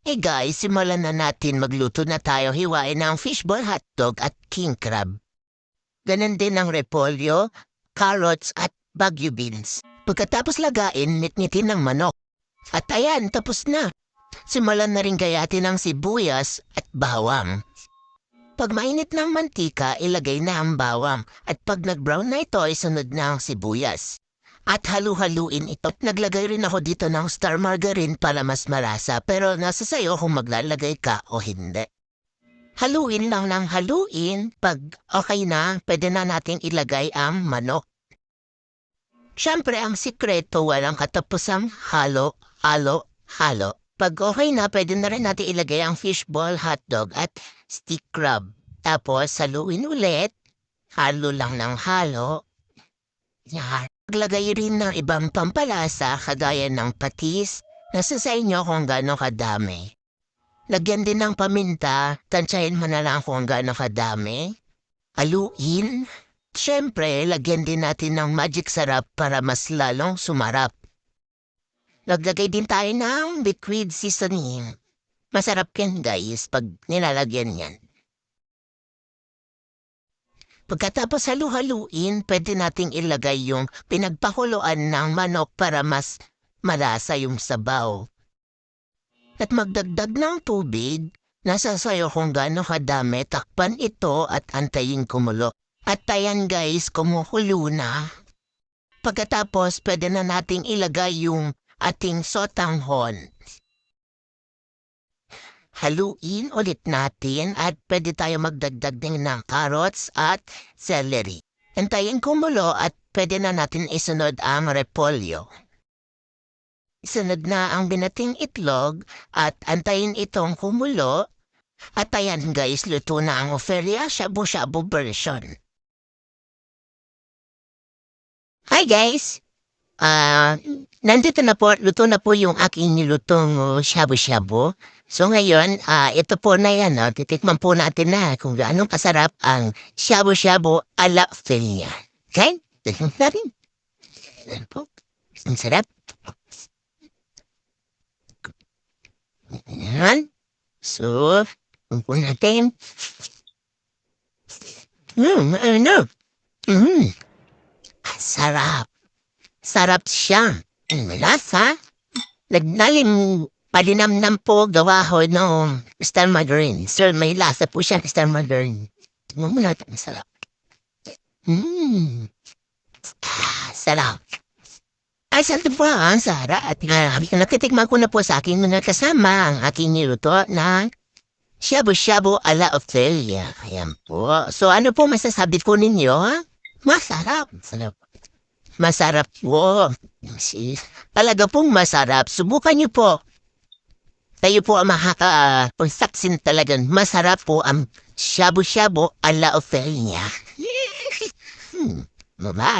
Hey guys, simulan na natin magluto na tayo. Hiwain ng fishball hotdog at king crab. Ganon din ang repolyo, carrots at bagu beans. Pagkatapos lagain, nitnitin ng manok. At ayan, tapos na. Simulan na rin gayatin ng sibuyas at bawang. Pag mainit ng mantika, ilagay na ang bawang. At pag nag-brown na ito, isunod na ang sibuyas. At halu-haluin ito. Naglagay rin ako dito ng star margarine para mas malasa, pero nasa sayo kung maglalagay ka o hindi. Haluin lang ng haluin. Pag okay na, pwede na nating ilagay ang manok. Siyempre, ang sikreto, walang katapusang halo. Pag okay na, pwede na rin natin ilagay ang fishball hotdog at stick crab. Tapos, haluin ulit. Halo lang ng halo. Yan. Maglagay rin ng ibang pampalasa kagaya ng patis. Nasa sa inyo kung gaano kadami. Lagyan din ng paminta. Tansyahin mo na lang kung gaano kadami. Haluin. Siyempre, lagyan din natin ng magic sarap para mas lalong sumarap. Naglagay din tayo ng liquid seasoning. Masarap yan guys pag nilalagyan yan. Pagkatapos halu-haluin, pwede nating ilagay yung pinagpakuluan ng manok para mas malasa yung sabaw. At magdagdag ng tubig, nasa sayo kung gaano kadami, takpan ito at antayin kumulo. At ayan guys, kumukulo na. Pagkatapos, pwede na nating ilagay yung ating sotanghon. Haluin ulit natin at pwede tayo magdagdag din ng carrots at celery. Antayin kumulo at pwede na natin isunod ang repolyo. Isunod na ang binating itlog at antayin itong kumulo. At ayan guys, luto na ang Ofelia shabu-shabu version. Hi guys! Nandito na po, luto na po yung aking nilutong shabu-shabu. So ngayon, ito po na yan, titikman po natin na kung gaano kasarap ang shabu-shabu ala Ofelia. Okay? Tikman natin. Ayan po. Ang sarap. Ayan. So, po natin. Ano? Sarap. Sarap siya. Malasa. Nagnalim palinamnam po gawa ho ng star margarine. Sir, may lasa po siya ng star margarine. Tingnan mo natin. Sarap. Sarap. Ay, sarap po ang sarap. At nakitikman ko na po sa aking mga kasama ang aking niluto na shabu-shabu ala Ofelia. Ayan po. So, ano po masasabi po ninyo? Masarap. Sarap. Masarap po. Talaga pong masarap. Subukan niyo po. Tayo po ang makakapagsaksi talagang masarap po ang shabu-shabu ala Ofelia. Bye.